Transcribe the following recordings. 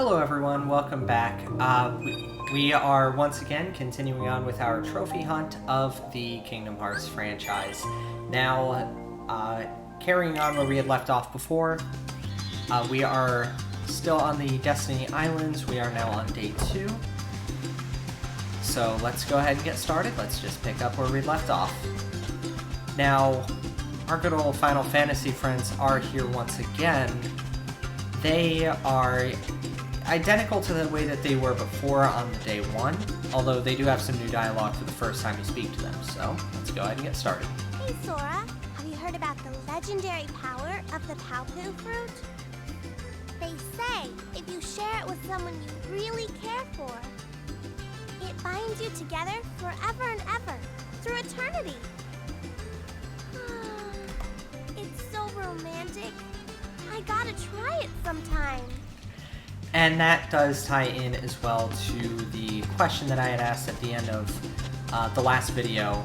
Hello everyone, welcome back. We are once again continuing on with our trophy hunt of the Kingdom Hearts franchise. Now, carrying on where we had left off before, we are still on the Destiny Islands. We are now on day 2. So let's go ahead and get started. Let's just pick up where we left off. Now, our good old Final Fantasy friends are here once again. They are identical to the way that they were before on the day 1, although they do have some new dialogue for the first time you speak to them, so let's go ahead and get started. Hey Sora, have you heard about the legendary power of the Paopu fruit? They say if you share it with someone you really care for, it binds you together forever and ever, through eternity. It's so romantic. I gotta try it sometime. And that does tie in as well to the question that I had asked at the end of the last video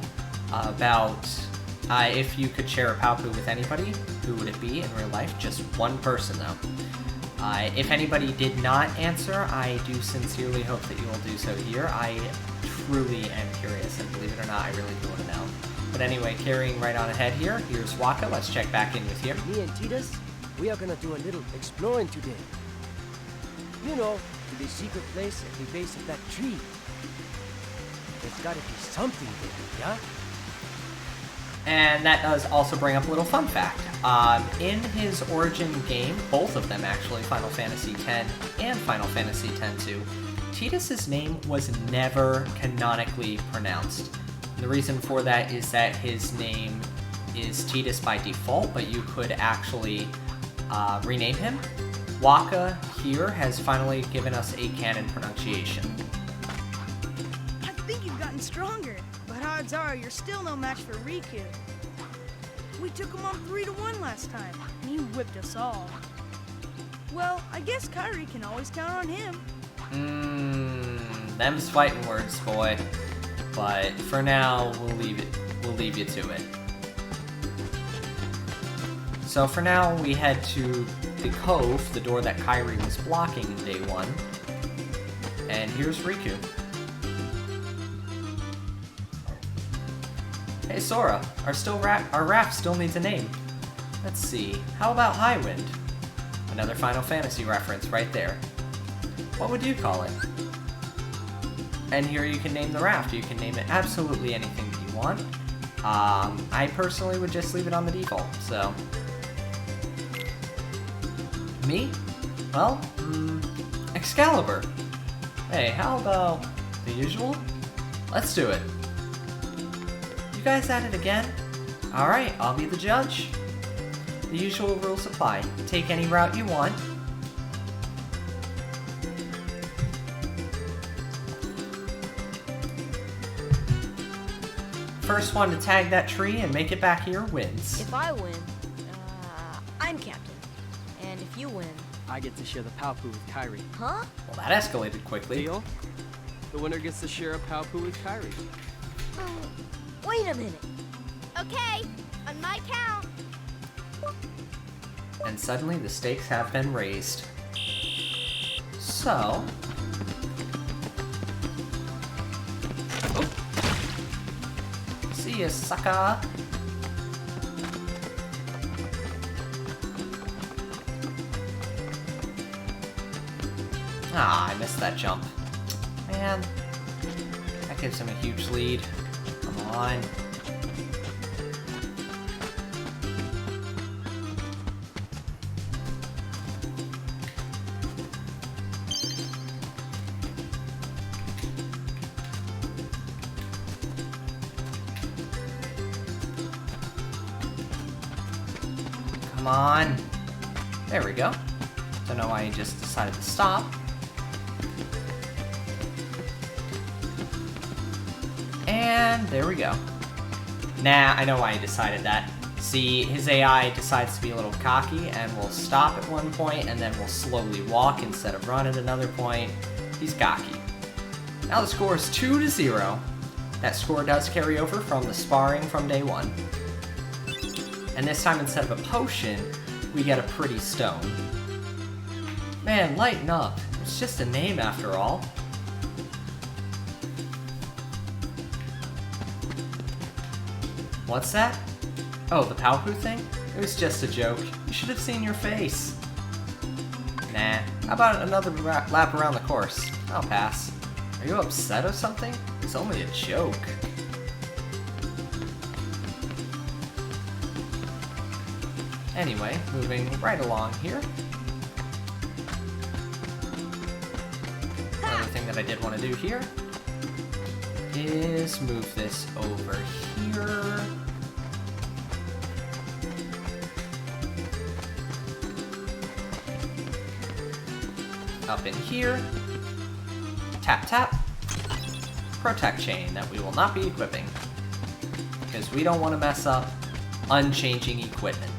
about if you could share a Paopu with anybody, who would it be in real life? Just one person, though. If anybody did not answer, I do sincerely hope that you will do so here. I truly am curious, and believe it or not, I really do want to know. But anyway, carrying right on ahead here, here's Waka. Let's check back in with you. Me and Titus, we are gonna do a little exploring today. You know, to the secret place at the base of that tree. There's gotta be something there, yeah? And that does also bring up a little fun fact. In his origin game, both of them actually, Final Fantasy X and Final Fantasy X-2, Titus's name was never canonically pronounced. And the reason for that is that his name is Titus by default, but you could actually rename him. Waka here has finally given us a canon pronunciation. I think you've gotten stronger, but odds are you're still no match for Riku. We took him on 3-1 last time, and he whipped us all. Well, I guess Kairi can always count on him. Them's fighting words, boy. But for now, we'll leave you to it. So for now, we head to the cove, the door that Kairi was blocking in day 1. And here's Riku. Hey Sora, our raft still needs a name. Let's see, how about Highwind? Another Final Fantasy reference right there. What would you call it? And here you can name the raft. You can name it absolutely anything that you want. I personally would just leave it on the default, so... Me? Well, Excalibur. Hey, how about the usual? Let's do it. You guys at it again? Alright, I'll be the judge. The usual rules apply. Take any route you want. First one to tag that tree and make it back here wins. If I win, I'm captain. And if you win... I get to share the Paopu with Kairi. Huh? Well, that escalated quickly. Deal? The winner gets to share a Paopu with Kairi. Wait a minute. Okay, on my count. And suddenly the stakes have been raised. So... Oh. See ya, sucker! Ah, I missed that jump. Man, that gives him a huge lead. Come on. Come on. There we go. Don't know why he just decided to stop. And there we go. Nah, I know why he decided that. See, his AI decides to be a little cocky and will stop at one point and then will slowly walk instead of run at another point. He's cocky. Now the score is 2-0. That score does carry over from the sparring from day 1. And this time, instead of a potion, we get a pretty stone. Man, lighten up. It's just a name after all. What's that? Oh, the Paopu thing? It was just a joke. You should have seen your face. Nah, how about another lap around the course? I'll pass. Are you upset or something? It's only a joke. Anyway, moving right along here. Another thing that I did want to do here is move this over here. Up in here. Tap tap. Protect chain that we will not be equipping, because we don't want to mess up unchanging equipment.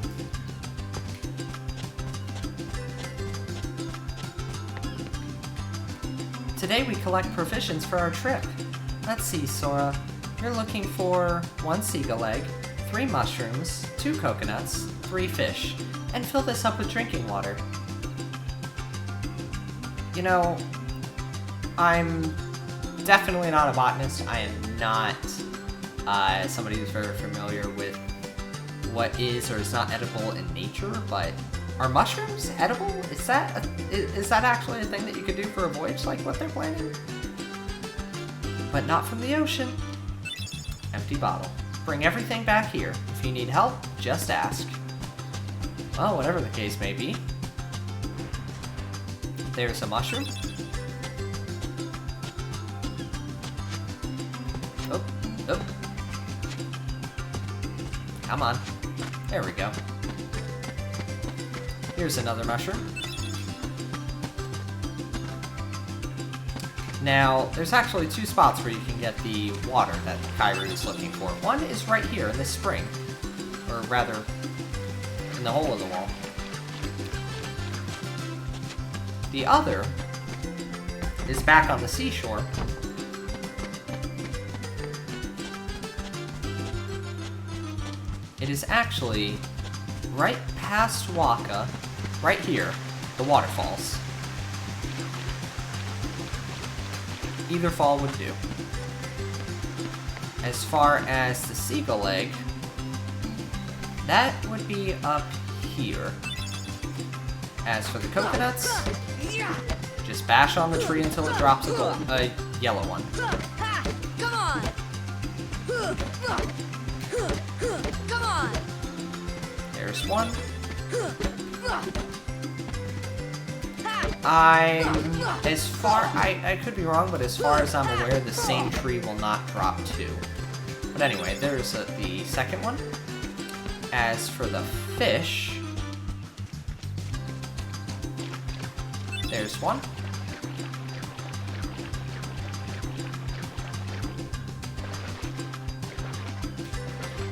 Today we collect provisions for our trip. Let's see, Sora. You're looking for 1 seagull egg, 3 mushrooms, 2 coconuts, 3 fish, and fill this up with drinking water. You know, I'm definitely not a botanist. I am not somebody who's very familiar with what is or is not edible in nature, but are mushrooms edible? Is that actually a thing that you could do for a voyage like what they're planning? But not from the ocean. Empty bottle. Bring everything back here. If you need help, just ask. Well, whatever the case may be. There's a mushroom. Oh, oh. Come on. There we go. Here's another mushroom. Now, there's actually 2 spots where you can get the water that Kairi is looking for. One is right here in this spring. Or rather, in the hole in the wall. The other is back on the seashore. It is actually right past Waka, right here, the waterfalls. Either fall would do. As far as the seagull egg, that would be up here. As for the coconuts, just bash on the tree until it drops a yellow one. Come on! Come on! There's one. I could be wrong, but as far as I'm aware, the same tree will not drop 2. But anyway, there's the second one. As for the fish, there's one.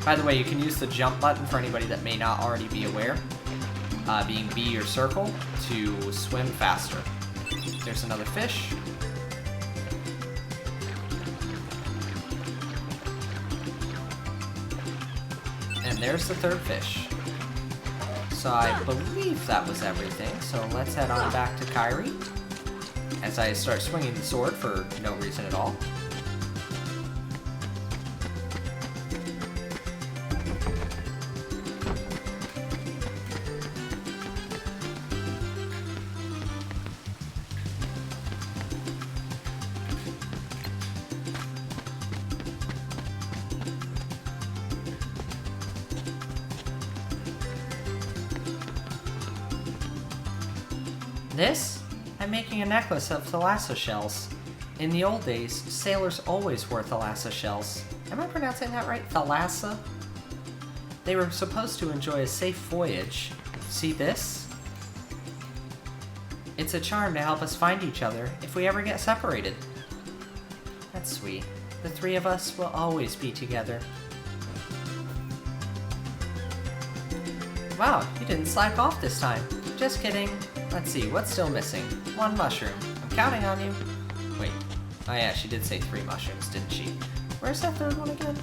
By the way, you can use the jump button for anybody that may not already be aware, being B or circle, to swim faster. There's another fish. And there's the third fish. So I believe that was everything, so let's head on back to Kairi as I start swinging the sword for no reason at all. This? I'm making a necklace of thalassophus shells. In the old days, sailors always wore thalassophus shells. Am I pronouncing that right? Thalassa? They were supposed to enjoy a safe voyage. See this? It's a charm to help us find each other if we ever get separated. That's sweet. The 3 of us will always be together. Wow, you didn't slack off this time. Just kidding. Let's see, what's still missing? 1 mushroom. I'm counting on you. Wait. Oh yeah, she did say 3 mushrooms, didn't she? Where's that third one again?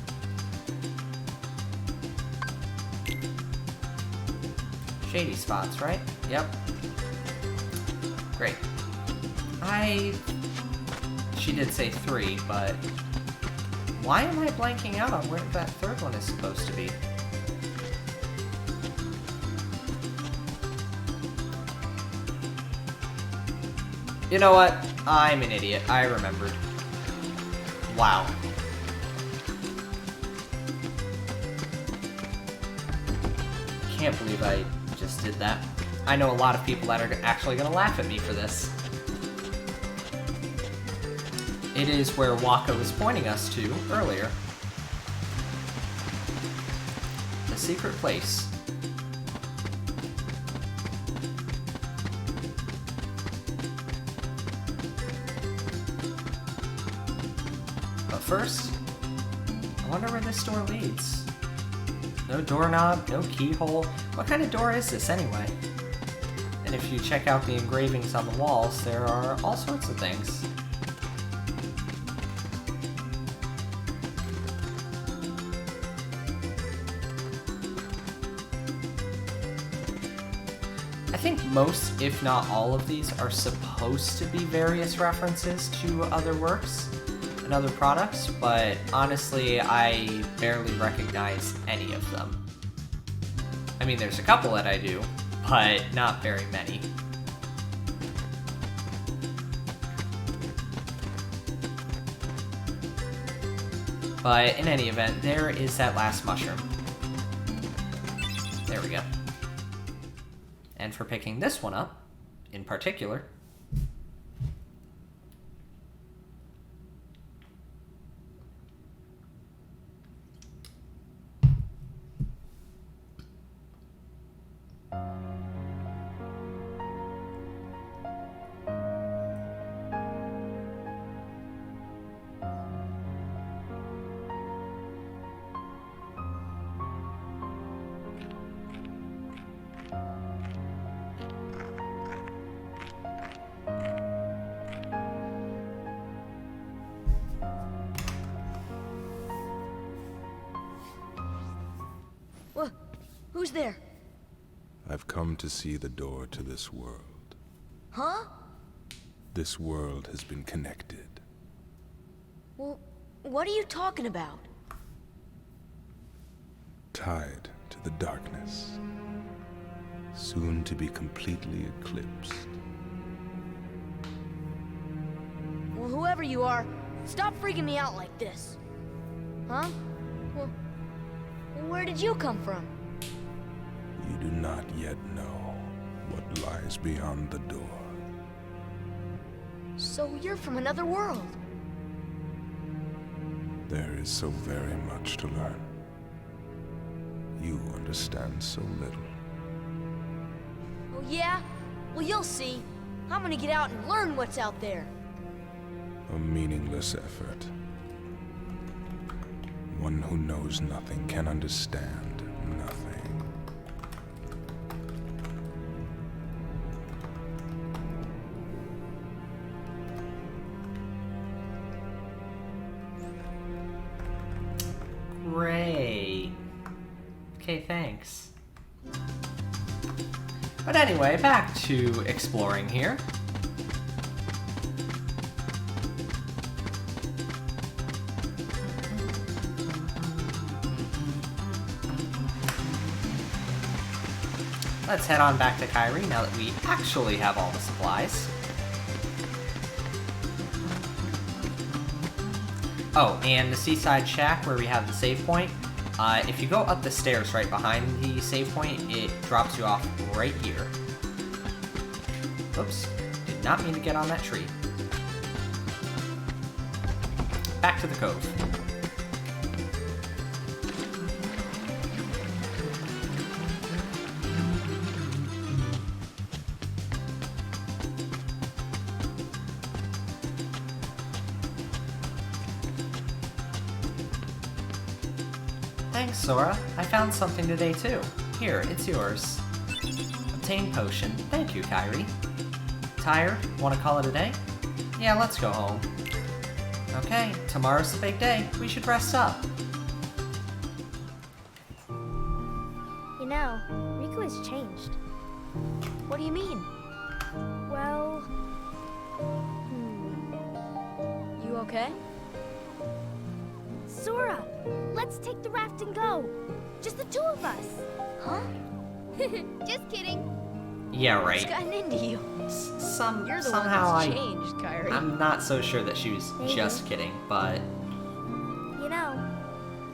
Shady spots, right? Yep. Great. She did say 3, but why am I blanking out on where that third one is supposed to be? You know what? I'm an idiot. I remembered. Wow. Can't believe I just did that. I know a lot of people that are actually going to laugh at me for this. It is where Waka was pointing us to earlier. The secret place. But first, I wonder where this door leads. No doorknob, no keyhole. What kind of door is this anyway? And if you check out the engravings on the walls, there are all sorts of things. I think most, if not all of these, are supposed to be various references to other works and other products, but honestly, I barely recognize any of them. I mean, there's a couple that I do, but not very many. But in any event, there is that last mushroom. There we go. And for picking this one up, in particular, Who's there? I've come to see the door to this world. Huh? This world has been connected. Well, what are you talking about? Tied to the darkness. Soon to be completely eclipsed. Well, whoever you are, stop freaking me out like this. Huh? Well, where did you come from? You do not yet know what lies beyond the door. So you're from another world. There is so very much to learn. You understand so little. Oh yeah? Well, you'll see. I'm gonna get out and learn what's out there. A meaningless effort. One who knows nothing can understand nothing. Great. Okay, thanks. But anyway, back to exploring here. Let's head on back to Kyrie now that we actually have all the supplies. Oh, and the Seaside Shack where we have the save point. If you go up the stairs right behind the save point, it drops you off right here. Oops, did not mean to get on that tree. Back to the cove. Thanks, Sora. I found something today, too. Here, it's yours. Obtain potion. Thank you, Kyrie. Tired? Want to call it a day? Yeah, let's go home. Okay, tomorrow's the big day. We should rest up. You know, Riku has changed. What do you mean? Well, okay? Sora, let's take the raft and go. Just the two of us. Huh? Just kidding. Yeah, What's right. gotten into you? You're the Somehow one that's changed, Kyrie. I'm not so sure that she was Maybe. just kidding, but You know,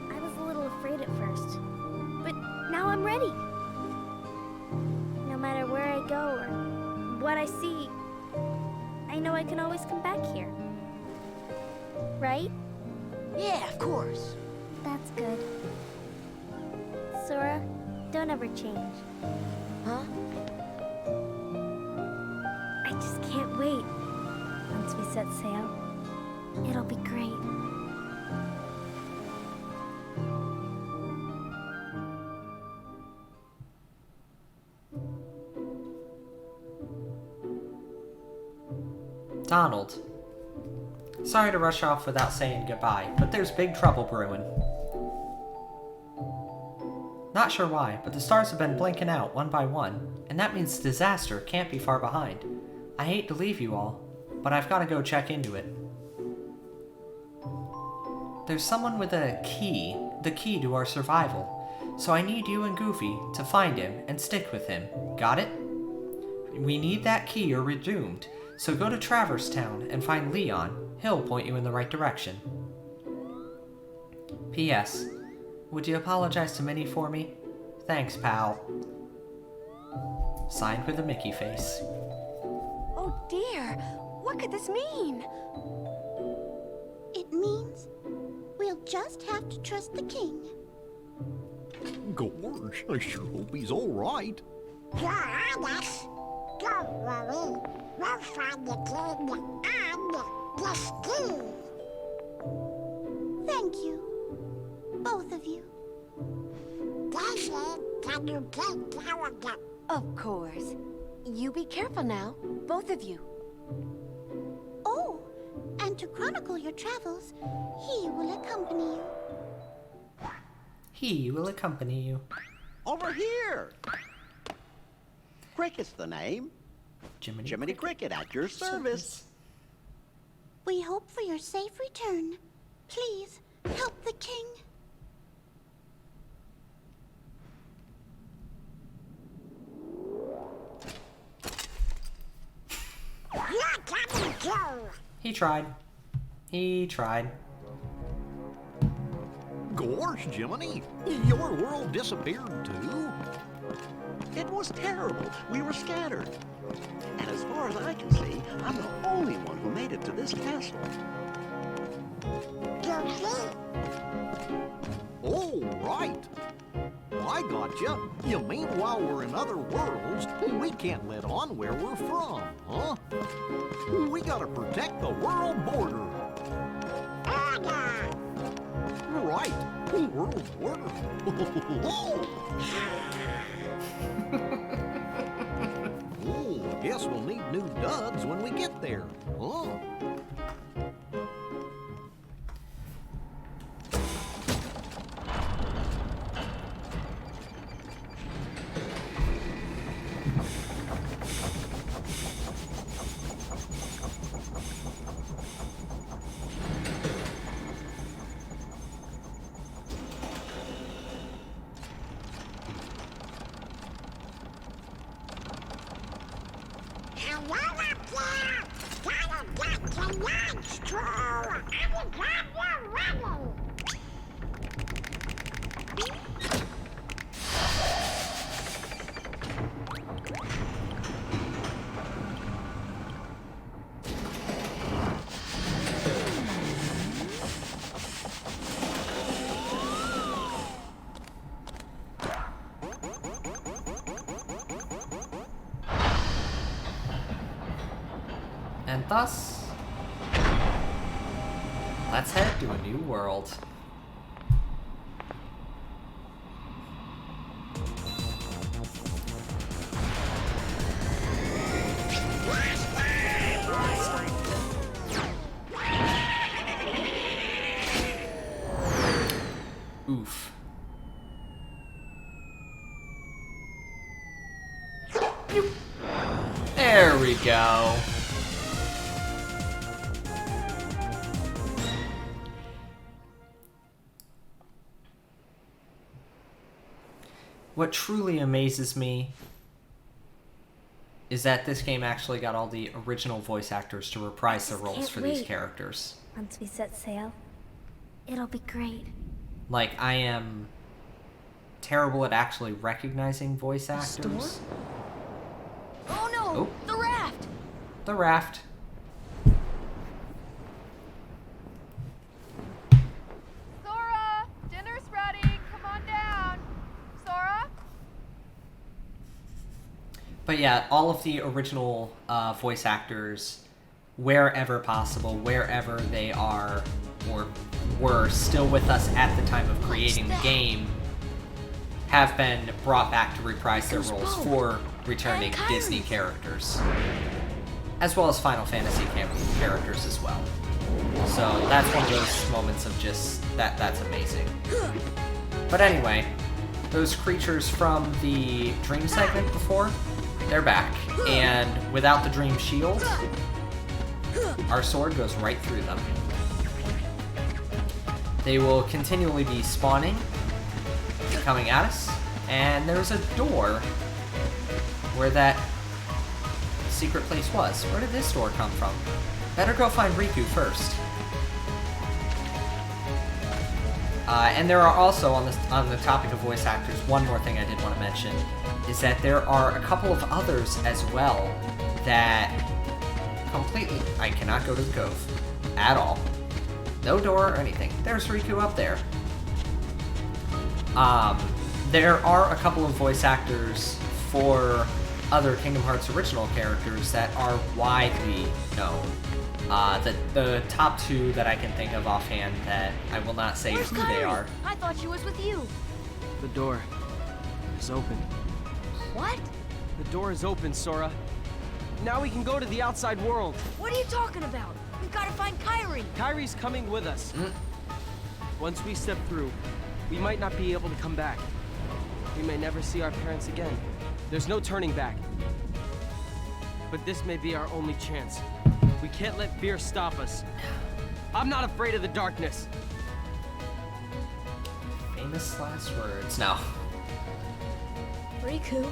I was a little afraid at first. But now I'm ready. No matter where I go or what I see, I know I can always come back here. Right? Yeah, of course. That's good. Sora, don't ever change. Huh? I just can't wait. Once we set sail, it'll be great. Donald. Sorry to rush off without saying goodbye, but there's big trouble brewing. Not sure why, but the stars have been blinking out one by one, and that means disaster can't be far behind. I hate to leave you all, but I've got to go check into it. There's someone with a key, the key to our survival, so I need you and Goofy to find him and stick with him. Got it? We need that key or we're doomed, so go to Traverse Town and find Leon. He'll point you in the right direction. P.S. Would you apologize to Minnie for me? Thanks, pal. Signed with a Mickey face. Oh dear, what could this mean? It means we'll just have to trust the king. Gorge, I sure hope he's all right. You're honest. Don't worry. We'll find the king and the ski. Thank you. Both of you. Daisy, can you take care of that? Of course. You be careful now, both of you. Oh, and to chronicle your travels, he will accompany you. He will accompany you. Over here! Cricket's the name. Jiminy Cricket at your service. We hope for your safe return. Please, help the king. You're coming too. He tried. He tried. Gorge, Jiminy, your world disappeared too? It was terrible. We were scattered. And as far as I can see, I'm the only one who made it to this castle. Goofy, Oh, right. I gotcha. You mean while we're in other worlds, we can't let on where we're from, huh? We gotta protect the world border. order. Right. World border. Oh, guess we'll need new duds when we get there, huh? Hello up there. Gotta get to lunch, True. I'm glad you're ready. And thus, let's head to a new world. Oof. There we go. what truly amazes me is that this game actually got all the original voice actors to reprise their roles for these characters. Once we set sail, it'll be great. Like, I am terrible at actually recognizing voice actors. Store? Oh no! Oh. The raft! The raft. Sora! Dinner's ready! Come on down! Sora? But yeah, all of the original voice actors, wherever possible, wherever they are or were still with us at the time of creating the game, have been brought back to reprise their roles for returning Disney characters, as well as Final Fantasy characters as well. So that's one of those moments of just, that's amazing. But anyway, those creatures from the Dream segment before, they're back. And without the Dream shield, our sword goes right through them. They will continually be spawning, coming at us, and there's a door where that secret place was. Where did this door come from? Better go find Riku first. And there are also, on the topic of voice actors, one more thing I did want to mention, is that there are a couple of others as well that completely... I cannot go to the cove at all. No door or anything. There's Riku up there. There are a couple of voice actors for other Kingdom Hearts original characters that are widely known. The top two that I can think of offhand that I will not say who they are. I thought she was with you. The door is open. What? The door is open, Sora. Now we can go to the outside world. What are you talking about? We've got to find Kairi. Kairi's coming with us. Once we step through, we might not be able to come back. We may never see our parents again. There's no turning back. But this may be our only chance. We can't let fear stop us. I'm not afraid of the darkness. Famous last words. No. Riku.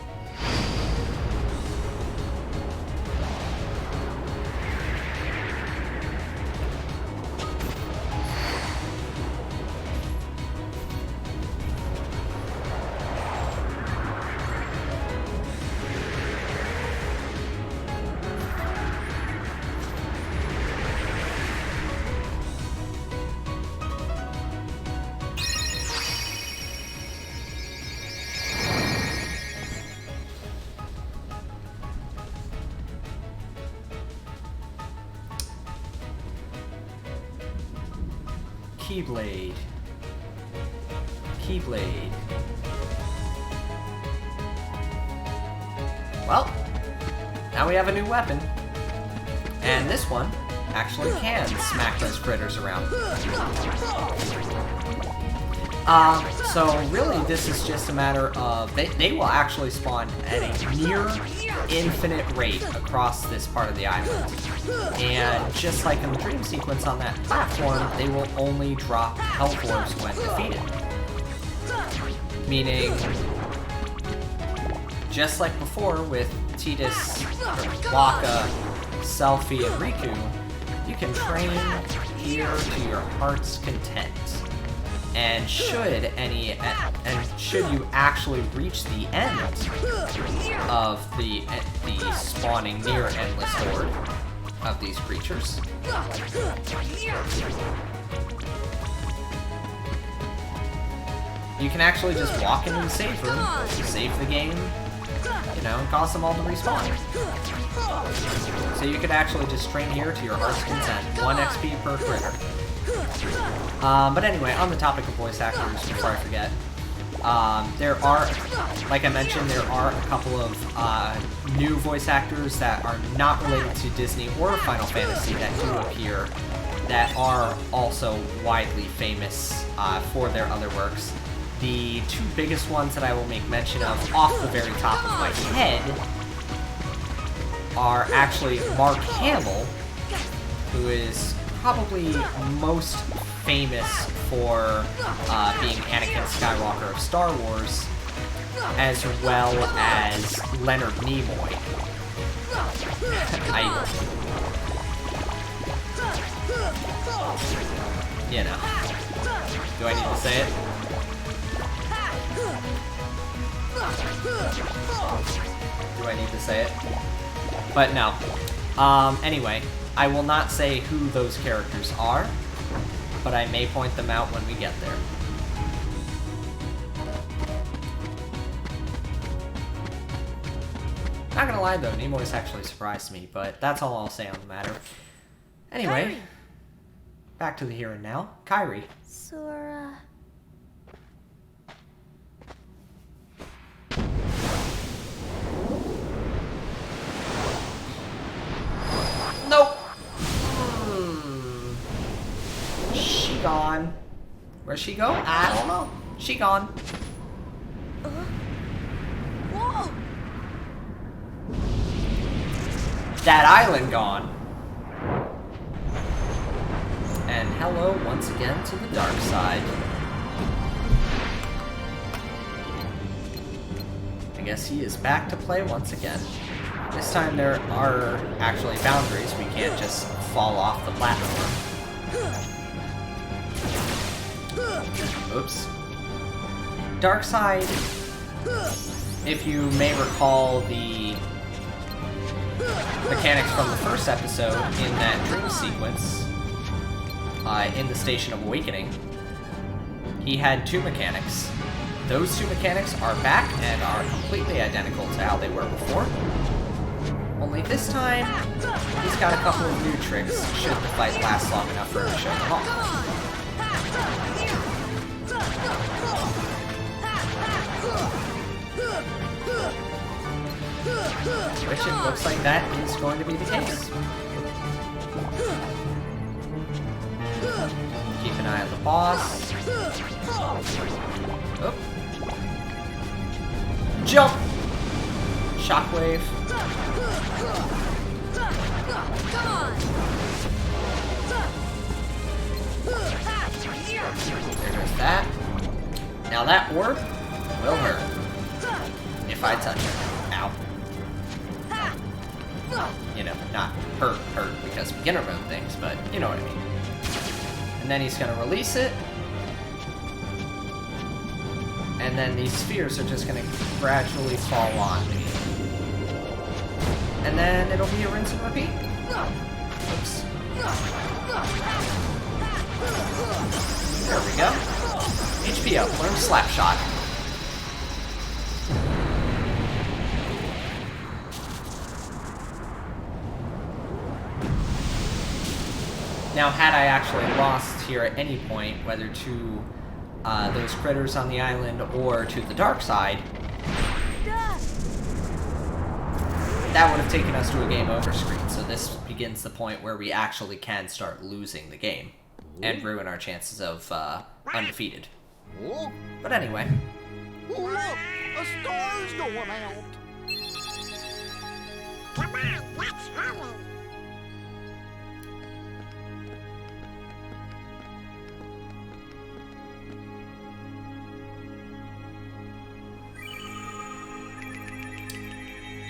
Keyblade. Keyblade. Well, now we have a new weapon. And this one actually can smack those critters around. So really this is just a matter of, they will actually spawn at a near infinite rate across this part of the island. And just like in the dream sequence on that platform, they will only drop health orbs when defeated. Meaning, just like before with Tidus, Waka, Selphie, and Riku, you can train here to your heart's content. And should you actually reach the end of the spawning near endless horde of these creatures, you can actually just walk into the save room, save the game, you know, and cause them all to respawn. So you could actually just train here to your heart's content. 1 XP per critter. But anyway, on the topic of voice actors, before I forget, there are, like I mentioned, there are a couple of new voice actors that are not related to Disney or Final Fantasy that do appear, that are also widely famous for their other works. The two biggest ones that I will make mention of off the very top of my head are actually Mark Hamill, who is probably most famous for being Anakin Skywalker of Star Wars, as well as Leonard Nimoy. You know. Do I need to say it? Do I need to say it? But no. Anyway, I will not say who those characters are, but I may point them out when we get there. Not gonna lie though, Nimoy's actually surprised me, but that's all I'll say on the matter. Anyway, back to the here and now. Kairi. Sora. Nope. She gone. Where'd she go? I don't know. She gone. Whoa! That island gone. And hello once again to the dark side. I guess he is back to play once again. This time there are actually boundaries. We can't just fall off the platform. Oops. Darkside, if you may recall the mechanics from the first episode in that dream sequence, in the Station of Awakening, he had two mechanics. Those two mechanics are back and are completely identical to how they were before. Only this time, he's got a couple of new tricks should the fight last long enough for him to show them off. Which it looks like that is going to be the case. Keep an eye on the boss. Oh. Jump! Shockwave. There's that. Now that orb will hurt. If I touch it. Ow. You know, not hurt because beginner mode things, but you know what I mean. And then he's gonna release it. And then these spheres are just gonna gradually fall on me. And then it'll be a rinse and repeat. Oops. There we go. HP up, learn slap shot. Now, had I actually lost here at any point, whether to those critters on the island or to the dark side, that would have taken us to a game over screen. So this begins the point where we actually can start losing the game and ruin our chances of undefeated. But anyway. Look, a star's going out. Come on, let's hurry.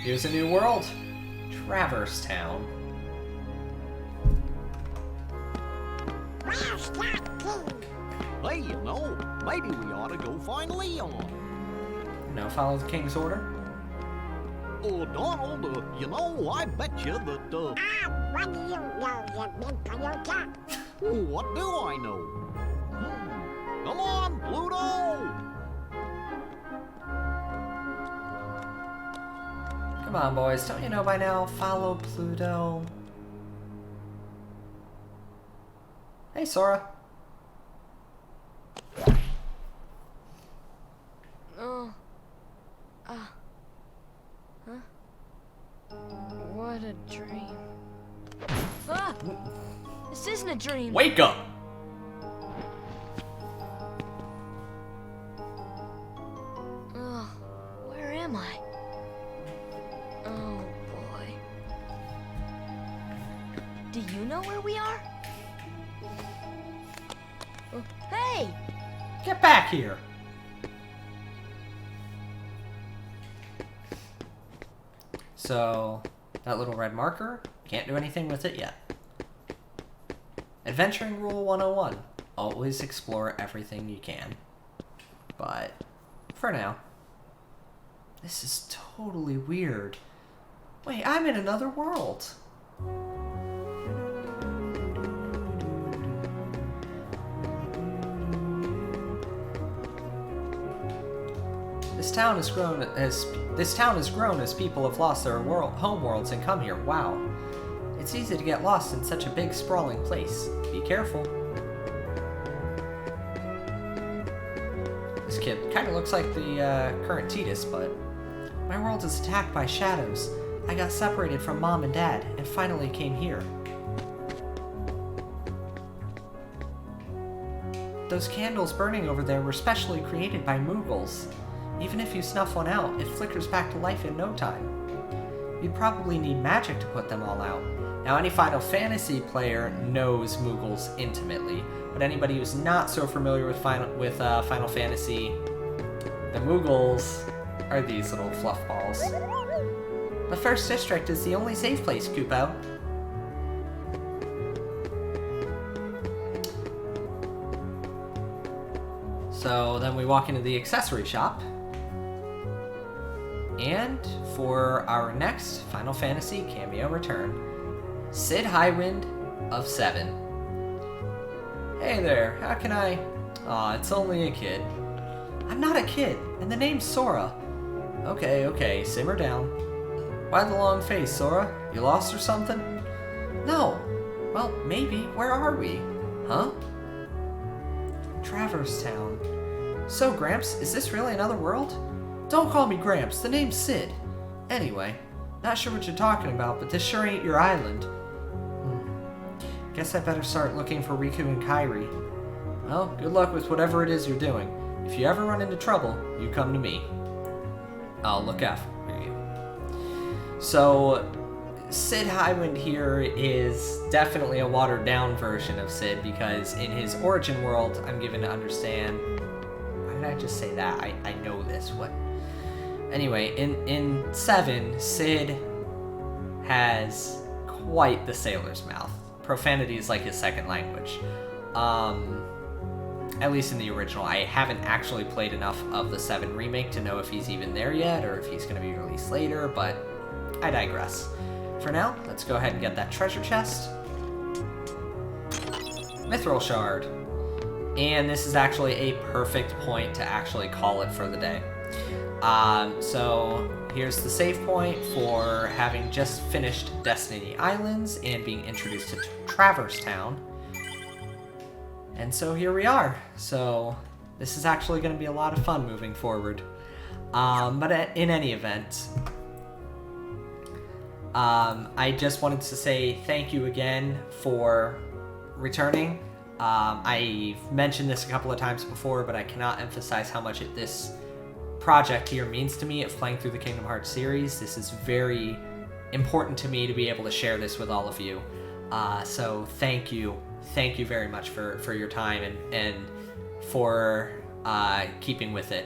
Here's a new world. Traverse Town. Hey, you know, maybe we ought to go find Leon. No, follow the king's order. Oh, Donald, you know, I bet you that, What do you know, you big Toyota? What do I know? Come on, Pluto! Come on, boys. Don't you know by now? Follow Pluto. Hey, Sora. Oh. Huh? What a dream. Ah! This isn't a dream. Wake up! Oh, where am I? Oh, boy. Do you know where we are? Oh, hey! Get back here! So, that little red marker, can't do anything with it yet. Adventuring Rule 101. Always explore everything you can. But, for now, this is totally weird. Wait, I'm in another world. This town has grown as people have lost their home worlds and come here. Wow. It's easy to get lost in such a big, sprawling place. Be careful. This kid kind of looks like the current Tidus, but my world is attacked by shadows. I got separated from Mom and Dad and finally came here. Those candles burning over there were specially created by Moogles. Even if you snuff one out, it flickers back to life in no time. You'd probably need magic to put them all out. Now, any Final Fantasy player knows Moogles intimately, but anybody who's not so familiar with Final Fantasy, the Moogles are these little fluff balls. The first district is the only safe place, Kupo. So then we walk into the accessory shop. And for our next Final Fantasy cameo return, Sid Highwind of 7. Hey there, how can I... Aw, it's only a kid. I'm not a kid, and the name's Sora. Okay, simmer down. Why the long face, Sora? You lost or something? No. Well, maybe. Where are we? Huh? Traverse Town. So, Gramps, is this really another world? Don't call me Gramps, the name's Sid. Anyway, not sure what you're talking about, but this sure ain't your island. Guess I better start looking for Riku and Kairi. Well, good luck with whatever it is you're doing. If you ever run into trouble, you come to me. I'll look after you. So, Sid Highwind here is definitely a watered-down version of Sid, because in his origin world, I'm given to understand... Why did I just say that? I know this. What? Anyway, in 7, Sid has quite the sailor's mouth. Profanity is like his second language. At least in the original. I haven't actually played enough of the 7 remake to know if he's even there yet, or if he's going to be released later, but I digress. For now, let's go ahead and get that treasure chest. Mithril Shard. And this is actually a perfect point to actually call it for the day. So here's the save point for having just finished Destiny Islands and being introduced to Traverse Town. And so here we are. So this is actually going to be a lot of fun moving forward. But in any event, I just wanted to say thank you again for returning. I've mentioned this a couple of times before, but I cannot emphasize how much this project here means to me of playing through the Kingdom Hearts series. This is very important to me to be able to share this with all of you. So thank you very much for your time and for keeping with it.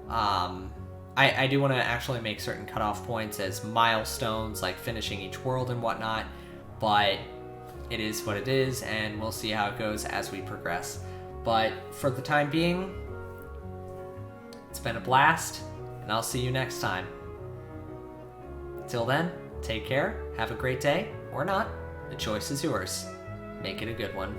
I do want to actually make certain cutoff points as milestones, like finishing each world and whatnot, but it is what it is, and we'll see how it goes as we progress. But for the time being, it's been a blast, and I'll see you next time. Till then, take care, have a great day, or not. The choice is yours. Make it a good one.